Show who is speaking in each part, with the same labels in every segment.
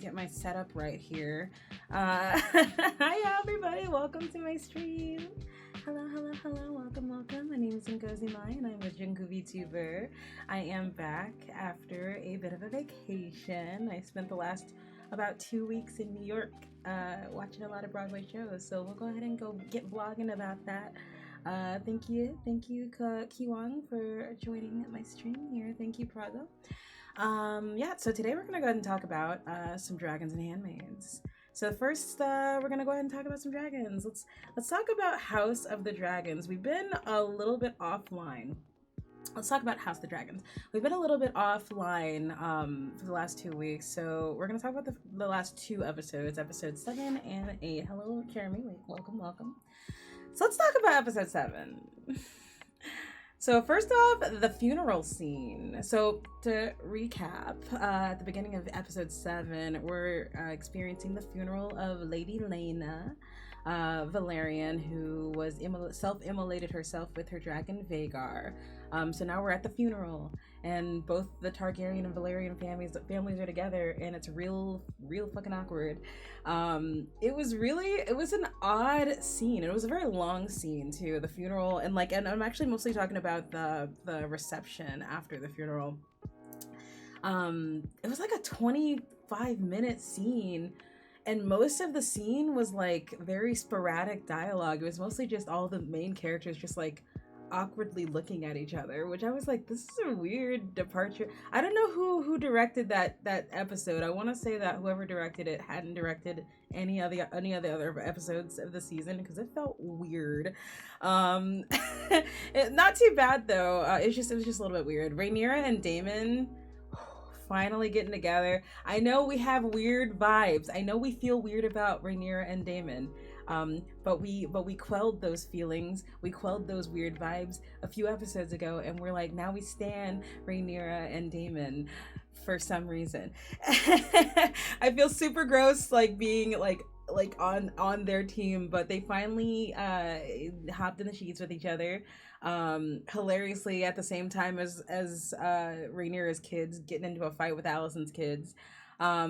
Speaker 1: get my setup right here. Hi everybody, welcome to my stream. Hello, welcome. My name is Gozi and I'm a Jungu Vtuber. I am back after a bit of a vacation. I spent the last about 2 weeks in New York watching a lot of Broadway shows, so we'll go ahead and go get vlogging about that. Thank you, Kiwang, for joining my stream here. Thank you, Prado. So today we're gonna go ahead and talk about some dragons and handmaids. So first, we're gonna go ahead and talk about some dragons. Let's talk about House of the Dragons. We've been a little bit offline. Let's talk about House of the Dragons. We've been a little bit offline for the last 2 weeks, so we're gonna talk about the last 2 episodes, episode 7 and 8. Hello, Jeremy. Welcome. So let's talk about episode 7. So first off, the funeral scene. So to recap, at the beginning of episode 7, we're experiencing the funeral of Lady Lena Valerian, who was self-immolated herself with her dragon Vhagar. So now we're at the funeral, and both the Targaryen and Valerian families are together, and it's real fucking awkward. It was an odd scene. It was a very long scene too, the funeral, and I'm actually mostly talking about the reception after the funeral. It was like a 25-minute scene, and most of the scene was like very sporadic dialogue. It was mostly just all the main characters just like awkwardly looking at each other, which I was like, this is a weird departure. I don't know who directed that episode. I want to say that whoever directed it hadn't directed any of the other episodes of the season, because it felt weird. Not too bad though. It was just a little bit weird. Rainier and Damon finally getting together. I know we have weird vibes. I know we feel weird about Rainier and Damon. But we quelled those feelings. We quelled those weird vibes a few episodes ago, and we're like, now we stan Rhaenyra and Daemon for some reason. I feel super gross like being like on their team, but they finally hopped in the sheets with each other. Hilariously at the same time as Rhaenyra's kids getting into a fight with Alicent's kids. I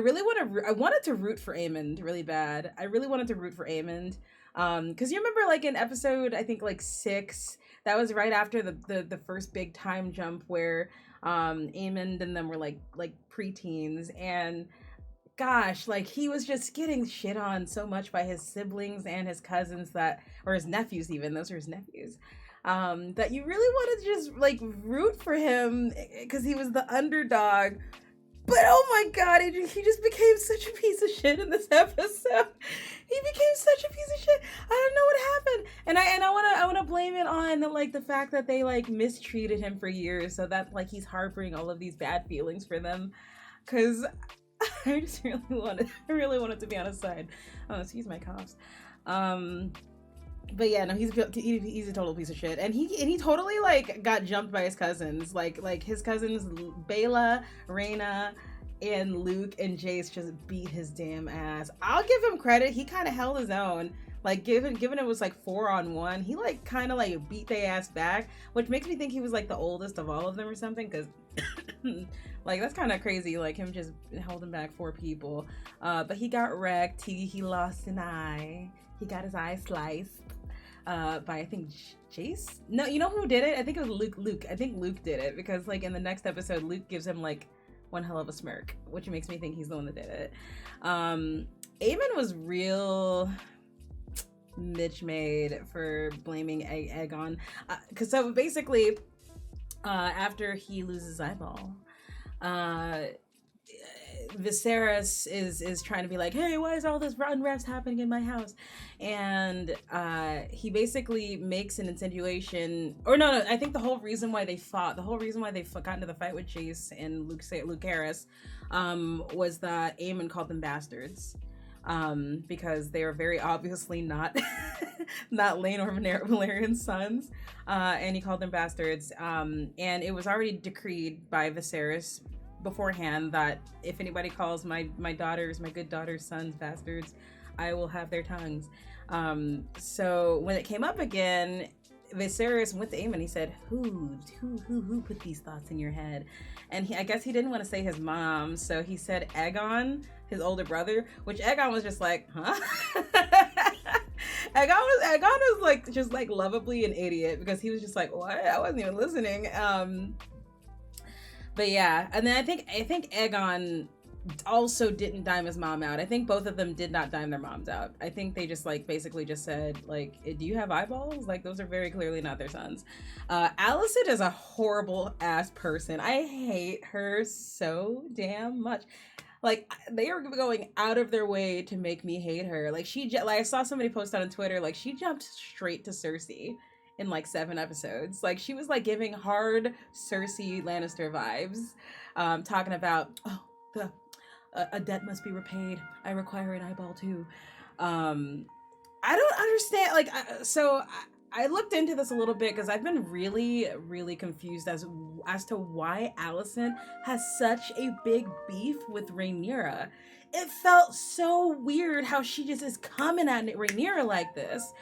Speaker 1: wanted to root for Aemond really bad. I really wanted to root for Aemond. Because you remember like in episode, I think like 6, that was right after the first big time jump where Aemond and them were like preteens, and gosh, like he was just getting shit on so much by his siblings and his cousins or his nephews even, those are his nephews. That you really wanted to just like root for him because he was the underdog. But oh my god, he just became such a piece of shit in this episode. He became such a piece of shit. I don't know what happened. And I wanna blame it on like the fact that they like mistreated him for years, so that like he's harboring all of these bad feelings for them. Cause I just really wanted to be on his side. Oh, excuse my coughs. But yeah, no, he's a total piece of shit, and he totally like got jumped by his cousins, like his cousins Bela, Rhaena, and Luke and Jace just beat his damn ass. I'll give him credit; he kind of held his own. Like given it was like 4-on-1, he like kind of like beat their ass back, which makes me think he was like the oldest of all of them or something, because like that's kind of crazy, like him just holding back 4 people. But he got wrecked. He lost an eye. He got his eye sliced by I think Jace. No, you know who did it? I think it was Luke. I think Luke did it, because like in the next episode, Luke gives him like one hell of a smirk, which makes me think he's the one that did it. Aemon was real Mitch made for blaming Aegon, because so basically after he loses his eyeball, Viserys is trying to be like, hey, why is all this unrest happening in my house? And he basically makes an insinuation, or no, I think the whole reason why they got into the fight with Jace and Lucerys was that Aemon called them bastards, because they are very obviously not Lane or Valerian's sons, and he called them bastards, and it was already decreed by Viserys beforehand that if anybody calls my good daughters' sons bastards, I will have their tongues. So when it came up again, Viserys went to Aemon. He said, "Who put these thoughts in your head?" And I guess he didn't want to say his mom, so he said Aegon, his older brother. Which Aegon was just like, huh? Aegon was like just like lovably an idiot because he was just like, what? I wasn't even listening. But yeah, and then I think Aegon also didn't dime his mom out. I think both of them did not dime their moms out. I think they just like basically just said like, do you have eyeballs? Like those are very clearly not their sons. Alicent is a horrible ass person. I hate her so damn much. Like they are going out of their way to make me hate her. Like I saw somebody post on Twitter, like she jumped straight to Cersei in like 7 episodes. Like she was like giving hard Cersei Lannister vibes, talking about a debt must be repaid. I require an eyeball too. I don't understand. Like I looked into this a little bit because I've been really confused as to why Alicent has such a big beef with Rhaenyra. It felt so weird how she just is coming at Rhaenyra like this.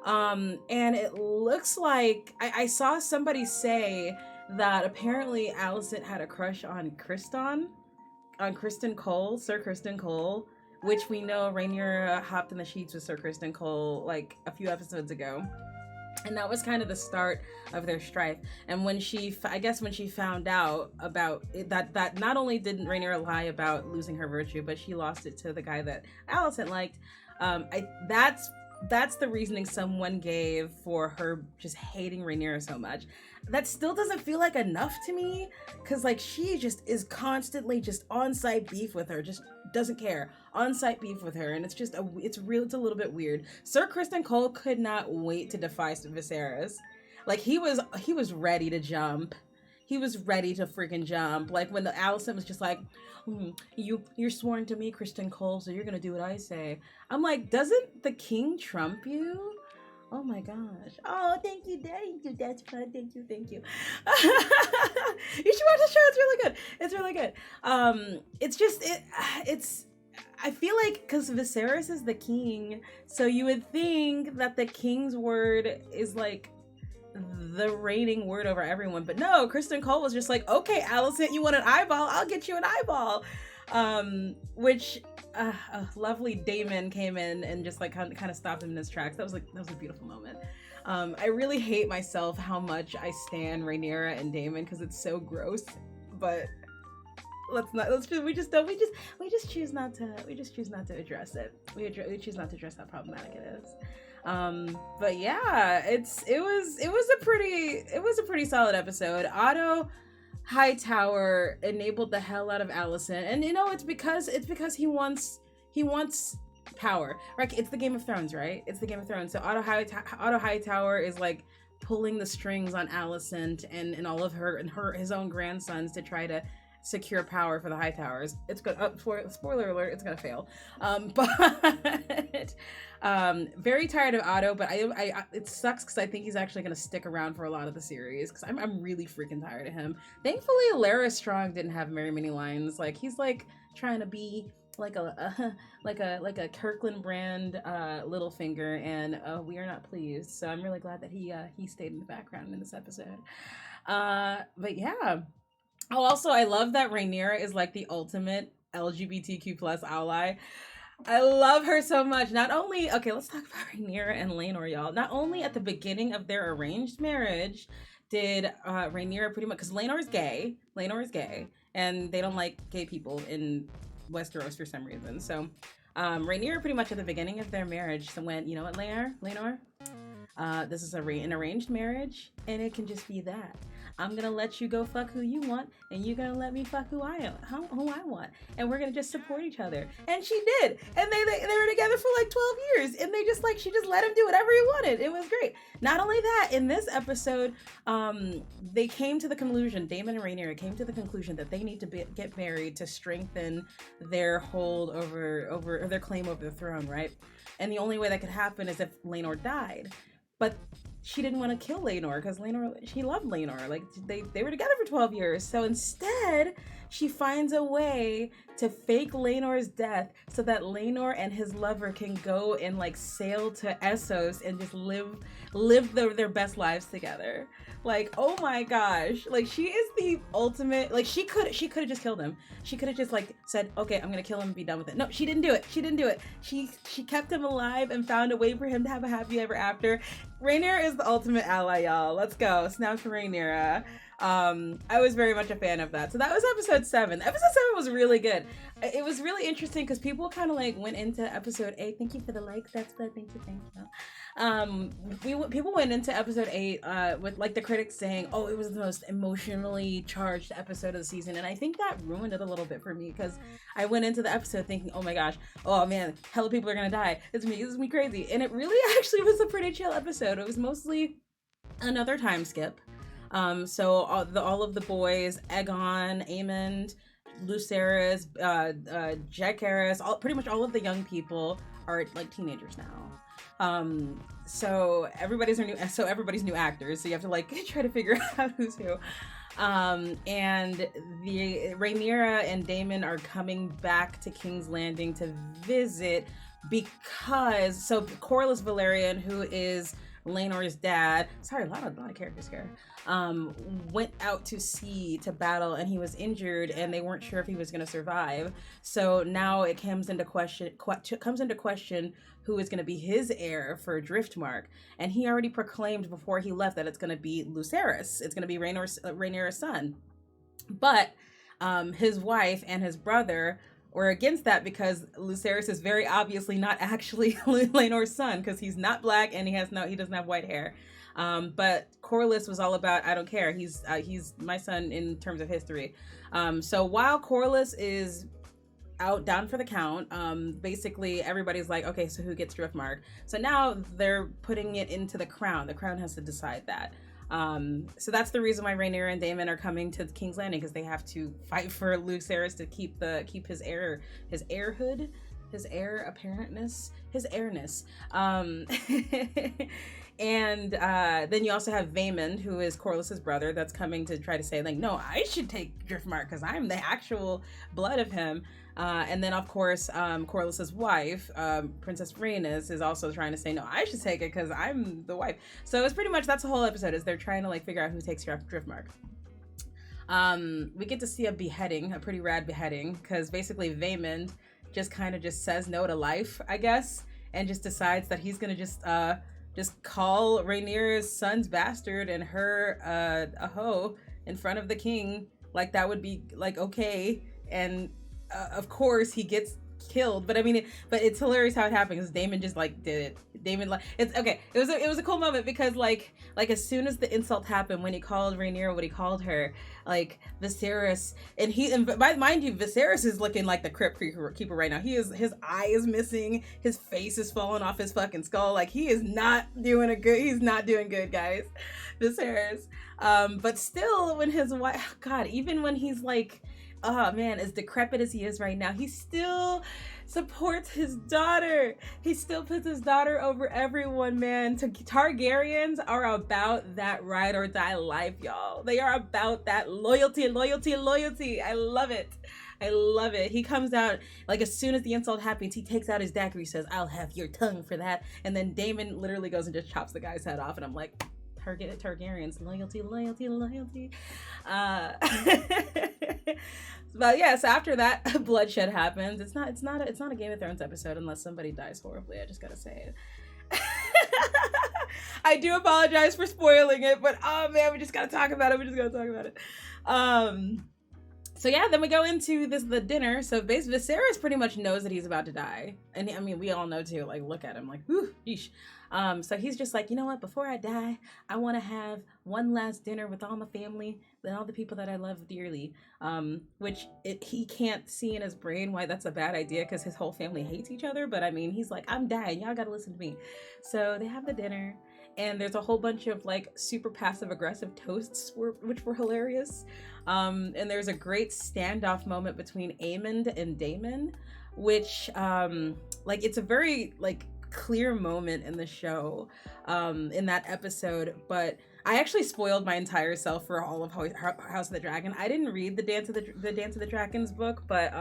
Speaker 1: And it looks like I saw somebody say that apparently Alicent had a crush on Criston, on Criston Cole, Sir Criston Cole, which we know Rhaenyra hopped in the sheets with Sir Criston Cole like a few episodes ago. And that was kind of the start of their strife. And when she found out about it, that not only didn't Rhaenyra lie about losing her virtue, but she lost it to the guy that Alicent liked. That's the reasoning someone gave for her just hating Rhaenyra so much. That still doesn't feel like enough to me, because like she just is constantly just on-site beef with her, just doesn't care, on-site beef with her, and it's just it's a little bit weird. Sir Criston Cole could not wait to defy Viserys. Like he was ready to jump. He was ready to freaking jump. Like when the Alicent was just like, you're sworn to me, Criston Cole, so you're gonna do what I say. I'm like, doesn't the king trump you? Oh my gosh. Oh, thank you. That's fun. Thank you. You should watch the show. It's really good. It's I feel like because Viserys is the king, so you would think that the king's word is like the reigning word over everyone. But no, Criston Cole was just like, okay, Alicent, you want an eyeball? I'll get you an eyeball. Which lovely Daemon came in and just like kind of stopped him in his tracks. That was a beautiful moment. I really hate myself how much I stan Rhaenyra and Daemon because it's so gross. But we just choose not to address it. We choose not to address how problematic it is. But yeah, it was a pretty solid episode. Otto Hightower enabled the hell out of Alicent, and you know it's because he wants power, right? It's the Game of Thrones, right? It's the Game of Thrones. So Otto Hightower is like pulling the strings on Alicent and all of his own grandsons to try to secure power for the Hightowers. It's good. Spoiler alert, it's gonna fail. But very tired of Otto, but I it sucks because I think he's actually gonna stick around for a lot of the series because I'm really freaking tired of him. Thankfully, Larys Strong didn't have very many lines. Like he's like trying to be like a Kirkland brand Littlefinger, and we are not pleased. So I'm really glad that he stayed in the background in this episode. But yeah. Oh, also, I love that Rhaenyra is like the ultimate LGBTQ plus ally. I love her so much. Not only, okay, let's talk about Rhaenyra and Laenor, y'all. Not only at the beginning of their arranged marriage did Rhaenyra pretty much, because Laenor is gay, and they don't like gay people in Westeros for some reason. So Rhaenyra pretty much at the beginning of their marriage went, you know what, Laenor? This is an arranged marriage, and it can just be that. I'm gonna let you go fuck who you want, and you're gonna let me fuck who I want, and we're gonna just support each other. And she did, and they were together for like 12 years, and she just let him do whatever he wanted. It was great. Not only that, in this episode, they came to the conclusion, Daemon and Rhaenyra came to the conclusion that they need to get married to strengthen their hold over their claim over the throne, right? And the only way that could happen is if Laenor died. But she didn't want to kill Laenor because she loved Laenor. Like they were together for 12 years. So instead, she finds a way to fake Laenor's death so that Laenor and his lover can go and like sail to Essos and just live their best lives together. Like, oh my gosh, like she is the ultimate. Like she could have just killed him. She could have just like said, okay, I'm gonna kill him and be done with it. No, she didn't do it. She kept him alive and found a way for him to have a happy ever after. Rainier is the ultimate ally, y'all. Let's go. Snaps for Rainier. I was very much a fan of that. So that was episode 7. Episode 7 was really good. It was really interesting because people kind of like went into episode 8. Thank you for the like. That's good. Thank you. People went into episode 8 with like the critics saying, oh, it was the most emotionally charged episode of the season, and I think that ruined it a little bit for me because I went into the episode thinking, oh my gosh, oh man, hella people are gonna die. This is me crazy, and it really actually was a pretty chill episode. It was mostly another time skip. So all of the boys, Aegon, Aemond, Lucerys, Jacaerys, pretty much all of the young people are like teenagers now. So everybody's new actors. So you have to like try to figure out who's who. And the Rhaenyra and Daemon are coming back to King's Landing to visit because Corlys Velaryon, who is Laenor's dad, sorry, a lot of characters here, went out to sea to battle and he was injured and they weren't sure if he was going to survive. So now it comes into question who is going to be his heir for Driftmark. And he already proclaimed before he left that it's going to be Lucerys. It's going to be Rhaenyra's son. But his wife and his brother were against that because Lucerys is very obviously not actually Laenor's son because he's not black and he doesn't have white hair. But Corlys was all about, I don't care. He's my son in terms of history. So while Corlys is down for the count, basically everybody's like, okay, so who gets Driftmark? So now they're putting it into the crown. The crown has to decide that. So that's the reason why Rhaenyra and Daemon are coming to King's Landing, because they have to fight for Lucerys to keep his heirhood, his heir apparentness, his heirness. And then you also have Vaemond, who is Corlys's brother, that's coming to try to say like, no, I should take Driftmark because I'm the actual blood of him. And then of course, Corlys's wife, Princess Rhaenys, is also trying to say, no, I should take it because I'm the wife. So it's pretty much, that's the whole episode, is they're trying to like figure out who takes Driftmark. We get to see a beheading, a pretty rad beheading, because basically Vaemond just kind of just says no to life, I guess, and just decides that he's gonna just call Rhaenyra's son's bastard and her a hoe in front of the king, like that would be like okay. And of course he gets killed, but I mean, but it's hilarious how it happened because Daemon just like did it. Daemon, like, it's okay. It was a cool moment because like as soon as the insult happened, when he called Rhaenyra what he called her, like Viserys, and mind you, Viserys is looking like the crypt keeper right now. His eye is missing, his face is falling off his fucking skull. Like he's not doing good, guys. Viserys. But still, when his wife, God, even when he's like, oh man, as decrepit as he is right now, he still supports his daughter. He still puts his daughter over everyone, man. Targaryens are about that ride or die life, y'all. They are about that loyalty. I love it. He comes out, like as soon as the insult happens, he takes out his dagger. He says, I'll have your tongue for that. And then Daemon literally goes and just chops the guy's head off. And I'm like, Targaryens, loyalty. But yeah, so after that bloodshed happens. It's not a Game of Thrones episode unless somebody dies horribly. I just gotta say it. I do apologize for spoiling it, but oh man, we just gotta talk about it. So yeah, then we go into the dinner. So basically, Viserys pretty much knows that he's about to die, and I mean, we all know too. Like, look at him, like, whew, yeesh. So he's just like, you know what? Before I die, I want to have one last dinner with all my family and all the people that I love dearly. Which he can't see in his brain why that's a bad idea because his whole family hates each other. But I mean, he's like, I'm dying. Y'all gotta listen to me. So they have the dinner. And there's a whole bunch of like super passive aggressive toasts which were hilarious. And there's a great standoff moment between Aemond and Daemon, which like it's a very like clear moment in the show, in that episode, but I actually spoiled my entire self for all of House of the Dragon. I didn't read the Dance of the Dragons book, but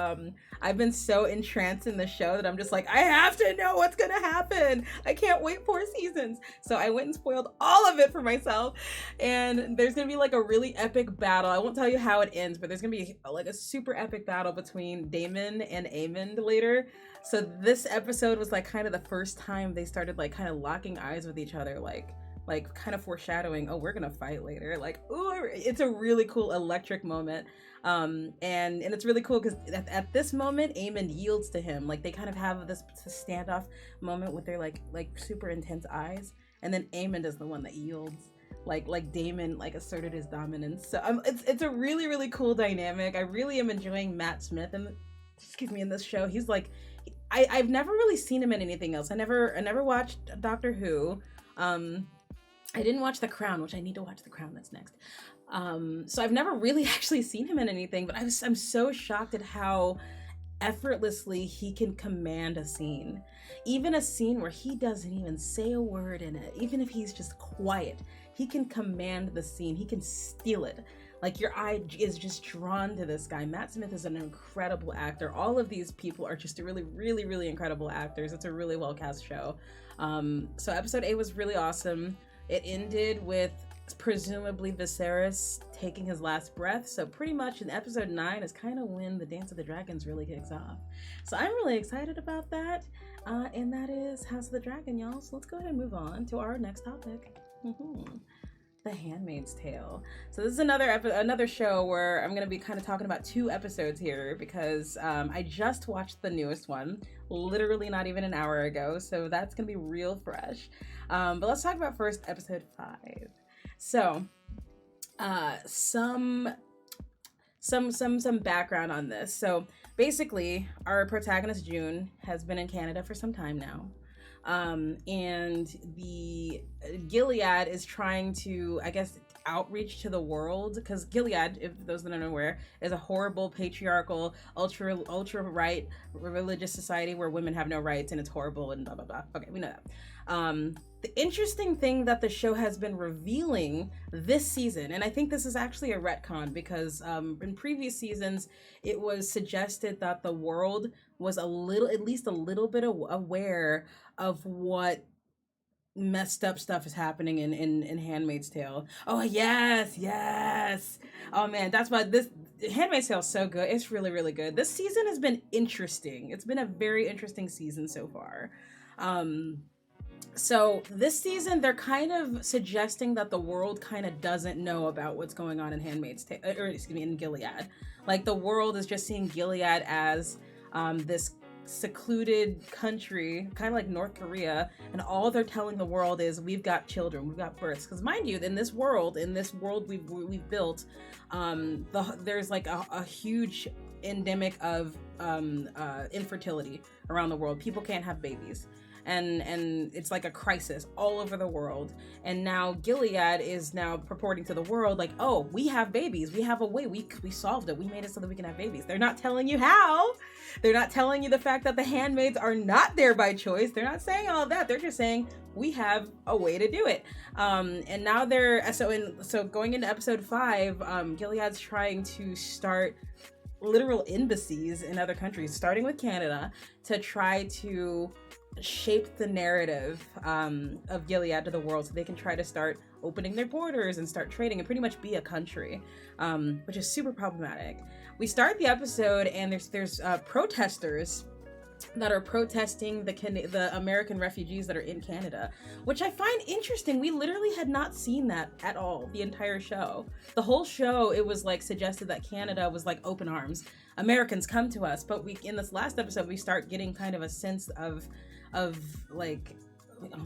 Speaker 1: I've been so entranced in the show that I'm just like, I have to know what's gonna happen. I can't wait 4 seasons. So I went and spoiled all of it for myself. And there's gonna be like a really epic battle. I won't tell you how it ends, but there's gonna be like a super epic battle between Daemon and Aemond later. So this episode was like kind of the first time they started like kind of locking eyes with each other, like kind of foreshadowing, oh, we're gonna fight later. Like, ooh, it's a really cool electric moment. And it's really cool because at this moment, Aemond yields to him. Like they kind of have this standoff moment with their like super intense eyes, and then Aemond is the one that yields. Like Daemon like asserted his dominance. So it's a really, really cool dynamic. I really am enjoying Matt Smith in this show. He's like, I've never really seen him in anything else. I never watched Doctor Who. I didn't watch The Crown, which I need to watch The Crown. That's next. So I've never really actually seen him in anything, but I'm so shocked at how effortlessly he can command a scene. Even a scene where he doesn't even say a word in it, even if he's just quiet, he can command the scene. He can steal it. Like your eye is just drawn to this guy. Matt Smith is an incredible actor. All of these people are just really, really, really incredible actors. It's a really well cast show. So episode 8 was really awesome. It ended with presumably Viserys taking his last breath. So pretty much in episode 9 is kind of when the Dance of the Dragons really kicks off. So I'm really excited about that. And that is House of the Dragon, y'all. So let's go ahead and move on to our next topic. The Handmaid's Tale. So this is another show where I'm going to be kind of talking about 2 episodes here because I just watched the newest one, literally not even an hour ago. So that's going to be real fresh. But let's talk about first episode 5. So some background on this. So basically our protagonist June has been in Canada for some time now. And the Gilead is trying to, I guess, outreach to the world, because Gilead, if those that aren't aware, is a horrible patriarchal ultra right religious society where women have no rights and it's horrible and blah blah blah. Okay, we know that. The interesting thing that the show has been revealing this season, and I think this is actually a retcon because in previous seasons it was suggested that the world was at least a little bit aware of what messed up stuff is happening in Handmaid's Tale. Oh yes. Oh man, that's why this Handmaid's Tale is so good. It's really, really good. This season has been interesting. It's been a very interesting season so far. So this season they're kind of suggesting that the world kind of doesn't know about what's going on in Handmaid's Tale, in Gilead. Like the world is just seeing Gilead as this secluded country, kind of like North Korea, and all they're telling the world is we've got children, we've got births. Because mind you, in this world we've built, there's like a huge endemic of infertility around the world. People can't have babies. And it's like a crisis all over the world. And now Gilead is now purporting to the world like, oh, we have babies. We have a way. We solved it. We made it so that we can have babies. They're not telling you how. They're not telling you the fact that the handmaids are not there by choice. They're not saying all of that. They're just saying we have a way to do it. And now they're so going into episode 5, Gilead's trying to start literal embassies in other countries, starting with Canada, to try to shape the narrative of Gilead to the world so they can try to start opening their borders and start trading and pretty much be a country, which is super problematic. We start the episode and there's protesters that are protesting the American refugees that are in Canada, which I find interesting. We literally had not seen that at all the entire show. The whole show, it was like suggested that Canada was like open arms. Americans come to us, but in this last episode we start getting kind of a sense of like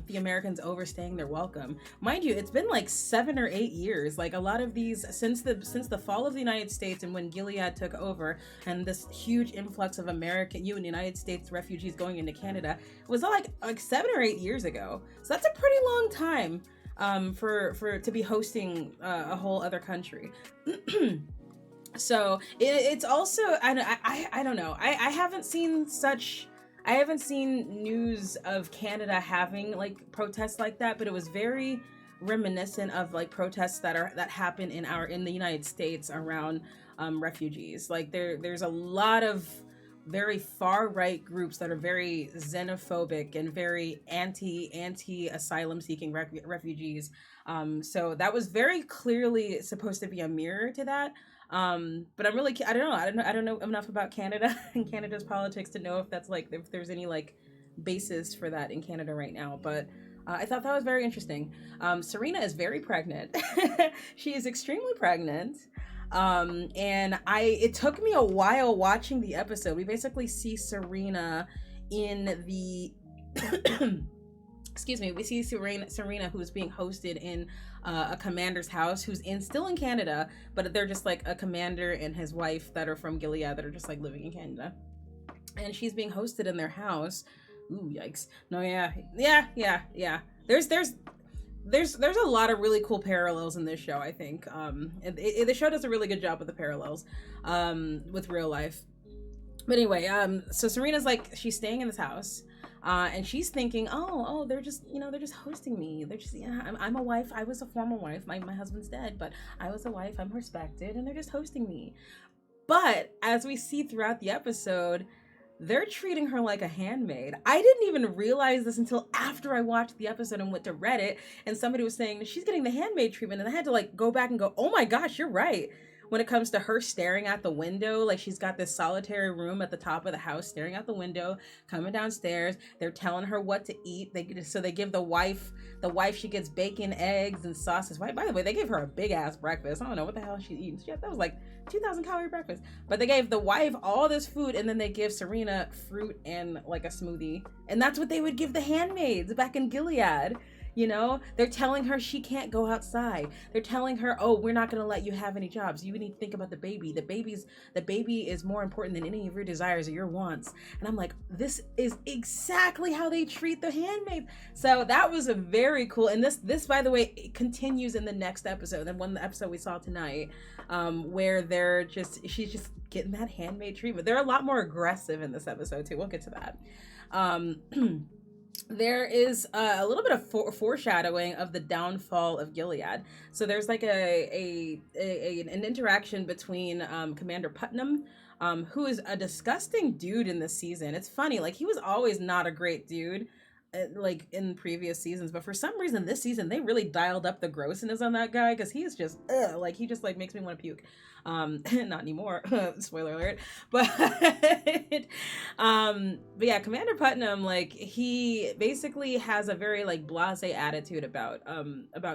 Speaker 1: the Americans overstaying their welcome. Mind you, it's been like 7 or 8 years. Like a lot of these since the fall of the United States and when Gilead took over and this huge influx of United States refugees going into Canada, it was all like 7 or 8 years ago. So that's a pretty long time for to be hosting a whole other country. So it's also I don't know. I haven't seen news of Canada having like protests like that, but it was very reminiscent of like protests that happen in the United States around refugees. Like there's a lot of very far right groups that are very xenophobic and very anti asylum seeking refugees. So that was very clearly supposed to be a mirror to that. But I don't know enough about Canada and Canada's politics to know if that's like if there's any like basis for that in Canada right now. But I thought that was very interesting. Serena is very pregnant. She is extremely pregnant. And it took me a while watching the episode. We basically see Serena in the excuse me, we see Serena who's being hosted in a commander's house who's still in Canada, but they're just like a commander and his wife that are from Gilead that are just like living in Canada. And she's being hosted in their house. Ooh, yikes. No, yeah. There's a lot of really cool parallels in this show, I think. The show does a really good job with the parallels with real life. But anyway, so Serena's like, she's staying in this house, and she's thinking, oh, they're just hosting me. They're just, I'm a wife. I was a former wife. My husband's dead, but I was a wife. I'm respected, and they're just hosting me. But as we see throughout the episode, they're treating her like a handmaid. I didn't even realize this until after I watched the episode and went to Reddit, and somebody was saying she's getting the handmaid treatment, and I had to like go back and go, oh my gosh, you're right. When it comes to her staring out the window, like she's got this solitary room at the top of the house, staring out the window, coming downstairs. They're telling her what to eat. They give the wife, she gets bacon, eggs, and sausages. By the way, they gave her a big ass breakfast. I don't know what the hell she's eating. That was like 2,000 calorie breakfast. But they gave the wife all this food, and then they give Serena fruit and like a smoothie. And that's what they would give the handmaids back in Gilead. You know, they're telling her she can't go outside. They're telling her, oh, we're not going to let you have any jobs. You need to think about the baby. The baby is more important than any of your desires or your wants. And I'm like, this is exactly how they treat the handmaid. So that was a very cool. And this, by the way, it continues in the next episode. And one episode we saw tonight, where she's just getting that handmaid treatment. They're a lot more aggressive in this episode too. We'll get to that. There is a little bit of foreshadowing of the downfall of Gilead. So there's like an interaction between Commander Putnam, who is a disgusting dude in this season. It's funny, like he was always not a great dude, like in previous seasons, but for some reason this season they really dialed up the grossness on that guy, because he's just like he just like makes me want to puke. Not anymore. Spoiler alert. But yeah, Commander Putnam, like he basically has a very like blasé attitude about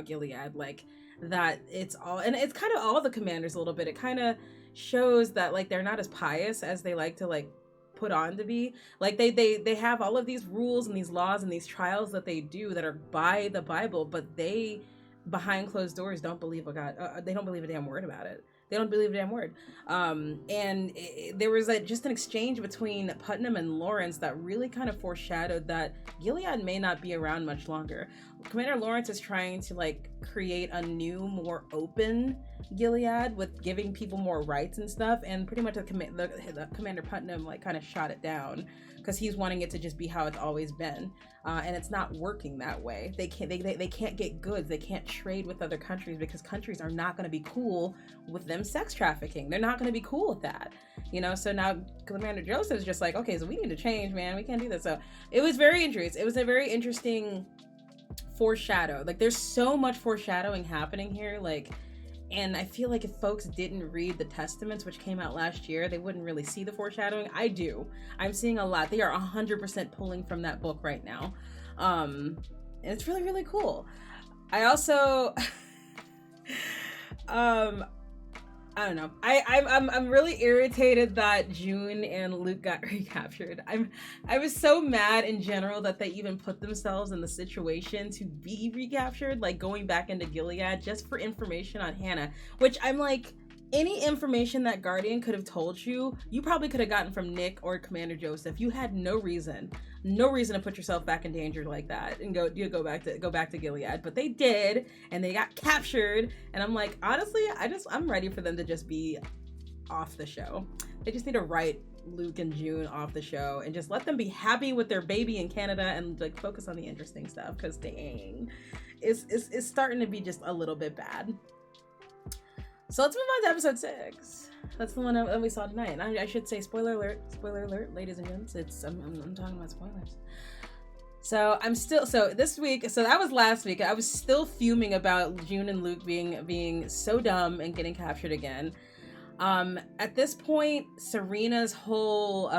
Speaker 1: Gilead, like that it's all, and it's kind of all the commanders a little bit. It kind of shows that like they're not as pious as they like to like put on to be. Like they have all of these rules and these laws and ththese trials that they do that are by the Bible, but they behind closed doors don't believe a God. They don't believe a damn word about it. They don't believe a damn word. There was just an exchange between Putnam and Lawrence that really kind of foreshadowed that Gilead may not be around much longer. Commander Lawrence is trying to like create a new, more open Gilead with giving people more rights and stuff, and pretty much the Commander Putnam like kind of shot it down because he's wanting it to just be how it's always been, and it's not working that way. They can't get goods. They can't trade with other countries because countries are not going to be cool with them sex trafficking. They're not going to be cool with that, you know. So now Commander Joseph's just like, okay, so we need to change, man. We can't do this. So it was very interesting. It was a very interesting foreshadow. Like there's so much foreshadowing happening here, like. And I feel like if folks didn't read the Testaments, which came out last year, they wouldn't really see the foreshadowing. I do. I'm seeing a lot. They are 100% pulling from that book right now. And it's really, really cool. I also, I don't know. I'm really irritated that June and Luke got recaptured. I was so mad in general that they even put themselves in the situation to be recaptured, like going back into Gilead just for information on Hannah, which I'm like, any information that Guardian could have told you, you probably could have gotten from Nick or Commander Joseph. You had no reason to put yourself back in danger like that and go back to Gilead, but they did, and they got captured. And I'm like, honestly, I'm ready for them to just be off the show. They just need to write Luke and June off the show and just let them be happy with their baby in Canada and like focus on the interesting stuff, because dang, it's starting to be just a little bit bad. So let's move on to episode 6. That's the one that we saw tonight. And I should say, spoiler alert, ladies and gents. I'm talking about spoilers. So this week, so that was last week. I was still fuming about June and Luke being so dumb and getting captured again. At this point, Serena's whole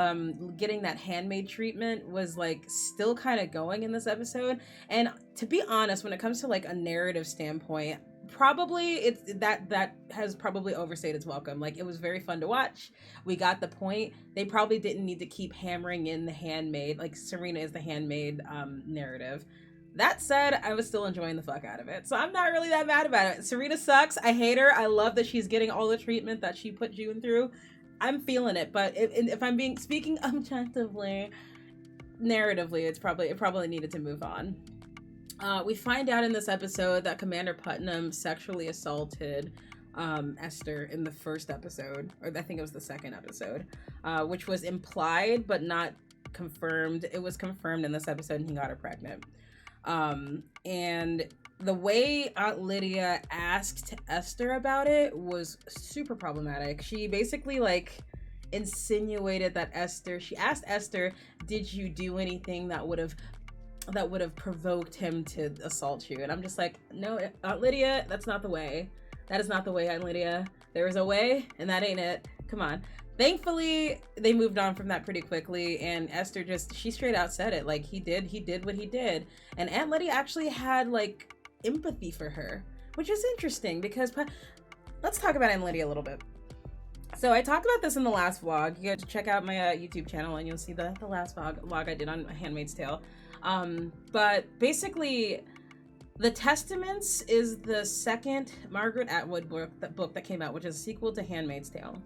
Speaker 1: getting that handmaid treatment was like still kind of going in this episode. And to be honest, when it comes to like a narrative standpoint, probably it's that has probably overstayed its welcome. Like, it was very fun to watch. We got the point. They probably didn't need to keep hammering in the handmaid, like Serena is the handmaid narrative. That said, I was still enjoying the fuck out of it, so I'm not really that mad about it. Serena sucks. I hate her. I love that she's getting all the treatment that she put June through. I'm feeling it, but if I'm speaking objectively, narratively, it probably needed to move on. We find out in this episode that Commander Putnam sexually assaulted Esther in the first episode, or I think it was the second episode, which was implied but not confirmed. It was confirmed in this episode, and he got her pregnant. And the way Aunt Lydia asked Esther about it was super problematic. She basically like insinuated that she asked Esther, did you do anything that would have provoked him to assault you? And I'm just like, no, Aunt Lydia, that's not the way. That is not the way, Aunt Lydia. There is a way, and that ain't it. Come on. Thankfully, they moved on from that pretty quickly, and Esther she straight out said it. Like, he did what he did. And Aunt Lydia actually had, like, empathy for her, which is interesting, because let's talk about Aunt Lydia a little bit. So I talked about this in the last vlog. You guys check out my YouTube channel, and you'll see the last vlog I did on Handmaid's Tale. But basically, The Testaments is the second Margaret Atwood book that came out, which is a sequel to Handmaid's Tale.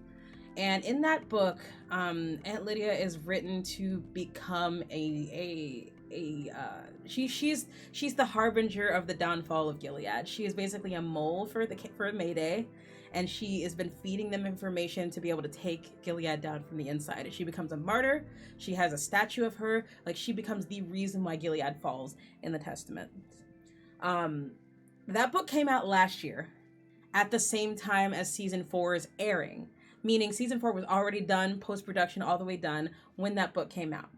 Speaker 1: And in that book, Aunt Lydia is written to become she's the harbinger of the downfall of Gilead. She is basically a mole for Mayday, and she has been feeding them information to be able to take Gilead down from the inside. And she becomes a martyr. She has a statue of her. Like, she becomes the reason why Gilead falls in the Testament. That book came out last year at the same time as season 4 is airing, meaning season 4 was already done, post-production all the way done when that book came out.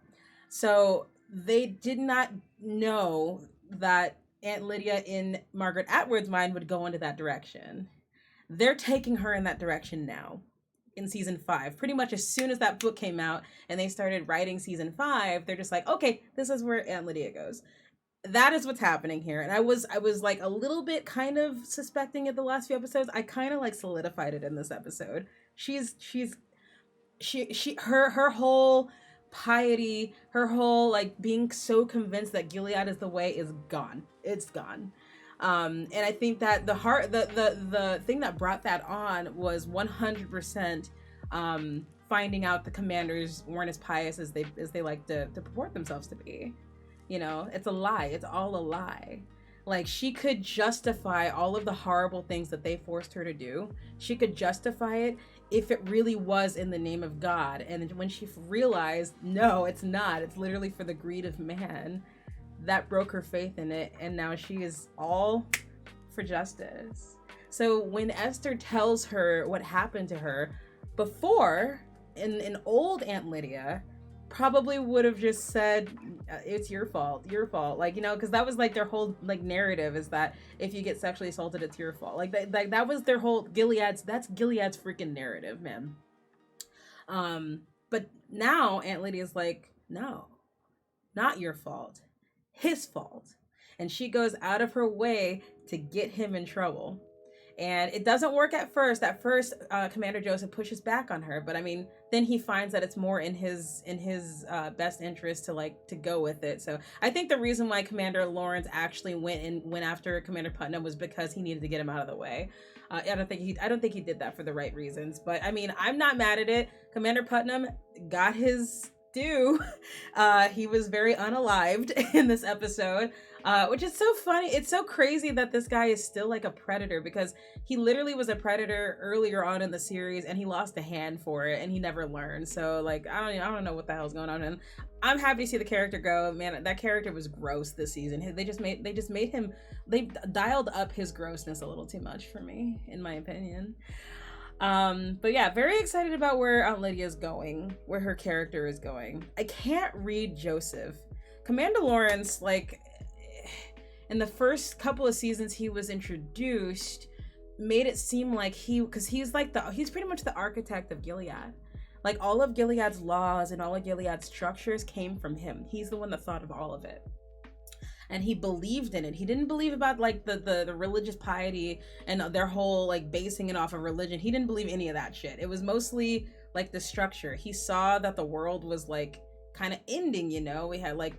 Speaker 1: So they did not know that Aunt Lydia in Margaret Atwood's mind would go into that direction. They're taking her in that direction now in season 5. Pretty much as soon as that book came out and they started writing season 5, they're just like, okay, this is where Aunt Lydia goes. That is what's happening here. And I was like a little bit kind of suspecting it the last few episodes. I kind of like solidified it in this episode. Her whole piety, her whole like being so convinced that Gilead is the way is gone. It's gone. And I think that the thing that brought that on was 100% finding out the commanders weren't as pious as they like to purport themselves to be. You know, it's a lie. It's all a lie. Like, she could justify all of the horrible things that they forced her to do. She could justify it if it really was in the name of God. And when she realized, no, it's not. It's literally for the greed of man. That broke her faith in it. And now she is all for justice. So when Esther tells her what happened to her before, in old Aunt Lydia probably would have just said, it's your fault, like, you know, because that was like their whole like narrative, is that if you get sexually assaulted, it's your fault. Like that was their whole Gilead's freaking narrative, man. But now Aunt Lydia's like, no, not your fault, his fault. And she goes out of her way to get him in trouble. And it doesn't work at first. At first, Commander Joseph pushes back on her, but I mean, then he finds that it's more in his best interest to go with it. So I think the reason why Commander Lawrence actually went after Commander Putnam was because he needed to get him out of the way. I don't think he did that for the right reasons. But I mean, I'm not mad at it. Commander Putnam got his due. He was very unalived in this episode. Which is so funny. It's so crazy that this guy is still like a predator, because he literally was a predator earlier on in the series and he lost a hand for it and he never learned. So like I don't know what the hell's going on. And I'm happy to see the character go. Man, that character was gross this season. They just made him, they dialed up his grossness a little too much for me, in my opinion. But yeah, very excited about where Aunt Lydia's going, where her character is going. I can't read Joseph. Commander Lawrence, like, in the first couple of seasons he was introduced, made it seem like because he's pretty much the architect of Gilead. Like, all of Gilead's laws and all of Gilead's structures came from him. He's the one that thought of all of it. And he believed in it. He didn't believe about like the religious piety and their whole like basing it off of religion. He didn't believe any of that shit. It was mostly like the structure. He saw that the world was like kind of ending, you know. We had like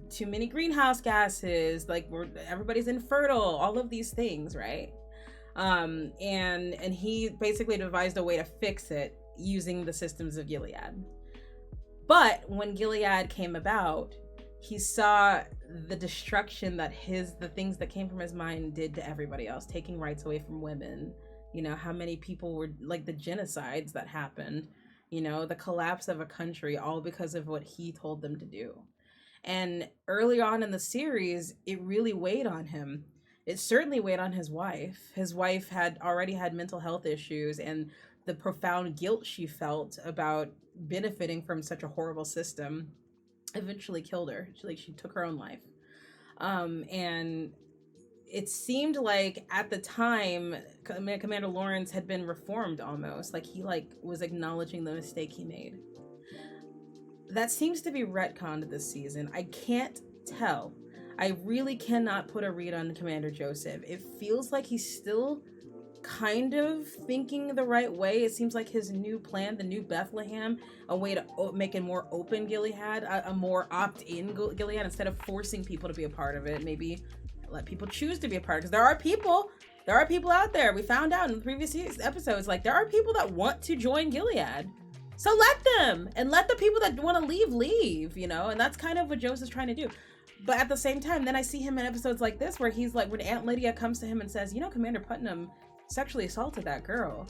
Speaker 1: too many greenhouse gases, like everybody's infertile, all of these things, right? And he basically devised a way to fix it using the systems of Gilead. But when Gilead came about, he saw the destruction that the things that came from his mind did to everybody else, taking rights away from women. You know, how many people were, like, the genocides that happened, you know, the collapse of a country, all because of what he told them to do. And early on in the series, it really weighed on him. It certainly weighed on his wife. His wife had already had mental health issues, and the profound guilt she felt about benefiting from such a horrible system eventually killed her. She took her own life. And it seemed like at the time Commander Lawrence had been reformed almost. Like he was acknowledging the mistake he made. That seems to be retconned this season. I can't tell. I really cannot put a read on Commander Joseph. It feels like he's still kind of thinking the right way. It seems like his new plan, the new Bethlehem, a way to make a more open Gilead, a more opt-in Gilead, instead of forcing people to be a part of it. Maybe let people choose to be a part, because there are people out there. We found out in the previous episodes, like, there are people that want to join Gilead. So let them, and let the people that want to leave, you know. And that's kind of what Joseph's trying to do. But at the same time, then I see him in episodes like this where he's like, when Aunt Lydia comes to him and says, you know, Commander Putnam sexually assaulted that girl,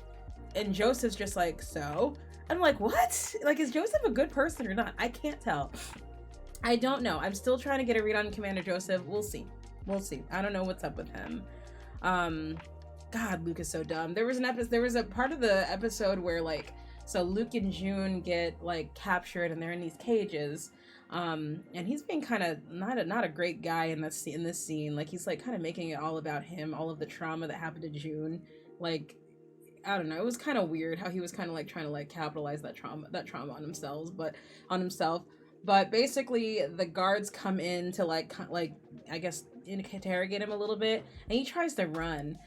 Speaker 1: and Joseph's just like, so? I'm like, what? Like, is Joseph a good person or not? I can't tell. I don't know. I'm still trying to get a read on Commander Joseph. We'll see. I don't know what's up with him. God, Luke is so dumb. There was a part of the episode where, like, so Luke and June get like captured and they're in these cages. And he's being kind of not a great guy in this scene. Like, he's like kind of making it all about him, all of the trauma that happened to June. Like, I don't know, it was kind of weird how he was kind of like trying to like capitalize that trauma on himself. But basically the guards come in to like I guess interrogate him a little bit, and he tries to run.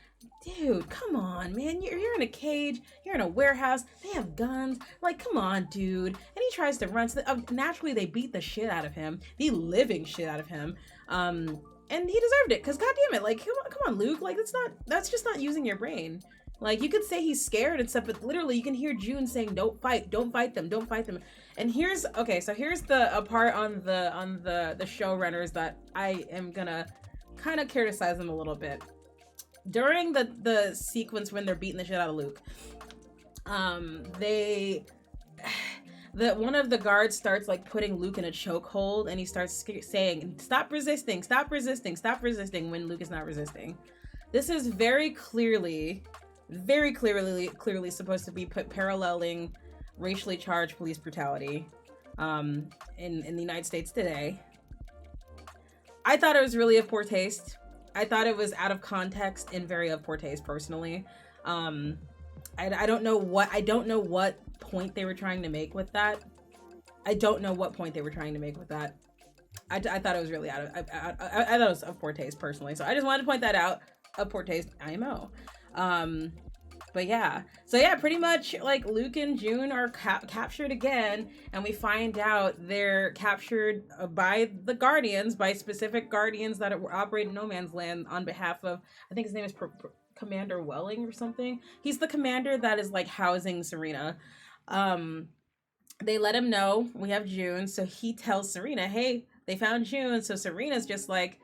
Speaker 1: Dude, come on, man. You're in a cage. You're in a warehouse. They have guns. Like, come on, dude. And he tries to run. So naturally, they beat the shit out of him. The living shit out of him. And he deserved it. Because, goddamn it, like, come on, Luke. Like, that's just not using your brain. Like, you could say he's scared and stuff, but literally, you can hear June saying, don't fight them. And here's the part on the showrunners that I am gonna kind of criticize them a little bit. During the sequence when they're beating the shit out of Luke, one of the guards starts like putting Luke in a chokehold, and he starts saying, stop resisting when Luke is not resisting. This is very clearly supposed to be paralleling racially charged police brutality in the United States today. I thought it was really of poor taste. I thought it was out of context and very of poor taste, personally. I don't know what point they were trying to make with that. I thought it was really I thought it was of poor taste, personally. So I just wanted to point that out. Of poor taste, IMO. But yeah, so yeah, pretty much like Luke and June are captured again, and we find out they're captured by the Guardians, by specific Guardians that operate in No Man's Land on behalf of, I think his name is Commander Welling or something. He's the commander that is like housing Serena. They let him know we have June, so he tells Serena, hey, they found June. So Serena's just like,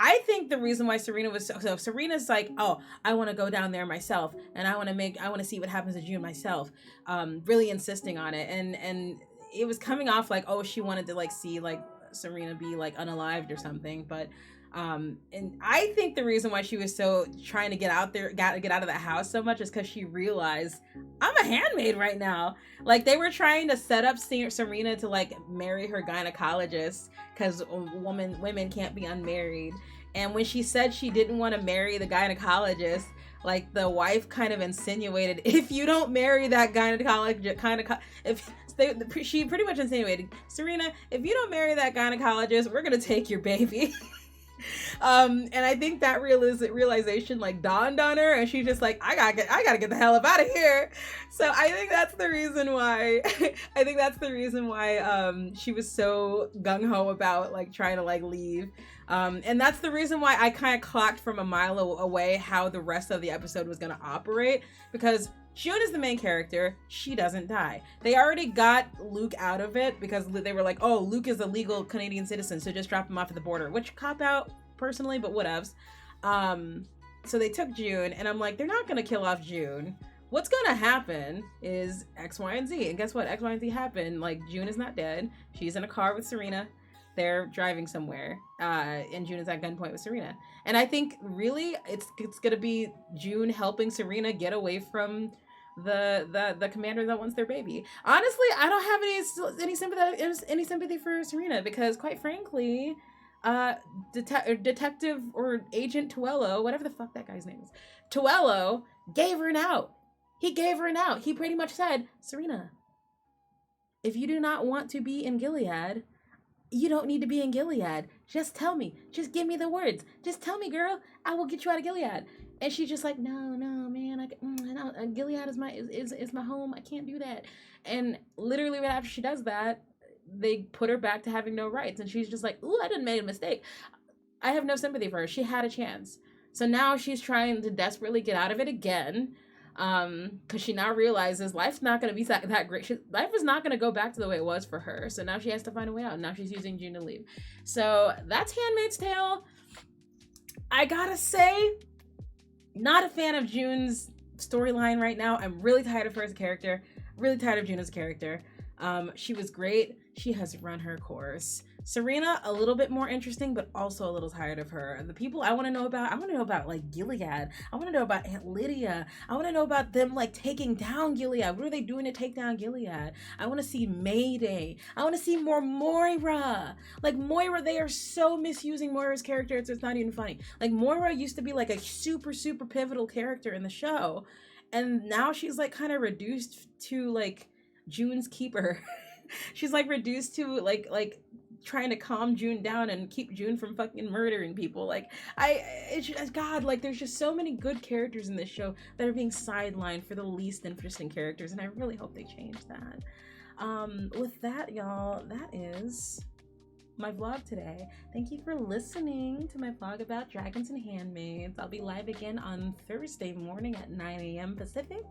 Speaker 1: I think the reason why Serena was so Serena's like, oh, I want to go down there myself, and I want to see what happens to June myself, really insisting on it, and it was coming off like, oh, she wanted to like see like Serena be like unalived or something, but and I think the reason why she was so trying to get out there, get out of that house so much is because she realized, I'm a handmaid right now. Like, they were trying to set up Serena to like marry her gynecologist because women can't be unmarried. And when she said she didn't want to marry the gynecologist, like the wife kind of insinuated, if you don't marry that she pretty much insinuated, Serena, if you don't marry that gynecologist, we're gonna take your baby. And I think that realization like dawned on her, and she's just like, I gotta get the hell up out of here. So I think that's the reason why she was so gung-ho about like trying to like leave. And that's the reason why I kind of clocked from a mile away how the rest of the episode was going to operate, because June is the main character. She doesn't die. They already got Luke out of it because they were like, oh, Luke is a legal Canadian citizen, so just drop him off at the border, which cop out personally, but whatevs. So they took June, and I'm like, they're not going to kill off June. What's going to happen is X, Y, and Z. And guess what? X, Y, and Z happened. Like, June is not dead. She's in a car with Serena. They're driving somewhere, and June is at gunpoint with Serena. And I think really it's gonna be June helping Serena get away from the commander that wants their baby. Honestly, I don't have any sympathy for Serena, because quite frankly, Detective or Agent Tuello, whatever the fuck that guy's name is, Tuello gave her an out. He gave her an out. He pretty much said, Serena, if you do not want to be in Gilead, you don't need to be in Gilead. Just tell me. Just give me the words. Just tell me, girl. I will get you out of Gilead. And she's just like, no, man. Gilead is my home. I can't do that. And literally right after she does that, they put her back to having no rights. And she's just like, ooh, I done made a mistake. I have no sympathy for her. She had a chance. So now she's trying to desperately get out of it again. Because she now realizes life's not going to be that great. Life is not going to go back to the way it was for her. So now she has to find a way out. Now she's using June to leave. So that's Handmaid's Tale. I gotta say, not a fan of June's storyline right now. I'm really tired of her as a character. Really tired of June as a character. She was great. She has run her course. Serena, a little bit more interesting, but also a little tired of her. The people I want to know about like Gilead. I want to know about Aunt Lydia. I want to know about them like taking down Gilead. What are they doing to take down Gilead? I want to see Mayday. I want to see more Moira. Like Moira, they are so misusing Moira's character. It's not even funny. Like Moira used to be like a super, super pivotal character in the show. And now she's like kind of reduced to like June's keeper. She's like reduced to like trying to calm June down and keep June from fucking murdering people. Like God, like there's just so many good characters in this show that are being sidelined for the least interesting characters, and I really hope they change that. With that, y'all, that is my vlog today. Thank you for listening to my vlog about dragons and handmaids. I'll be live again on Thursday morning at 9 a.m. Pacific.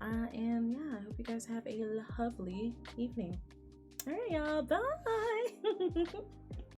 Speaker 1: And yeah, I hope you guys have a lovely evening. All right, y'all. Bye.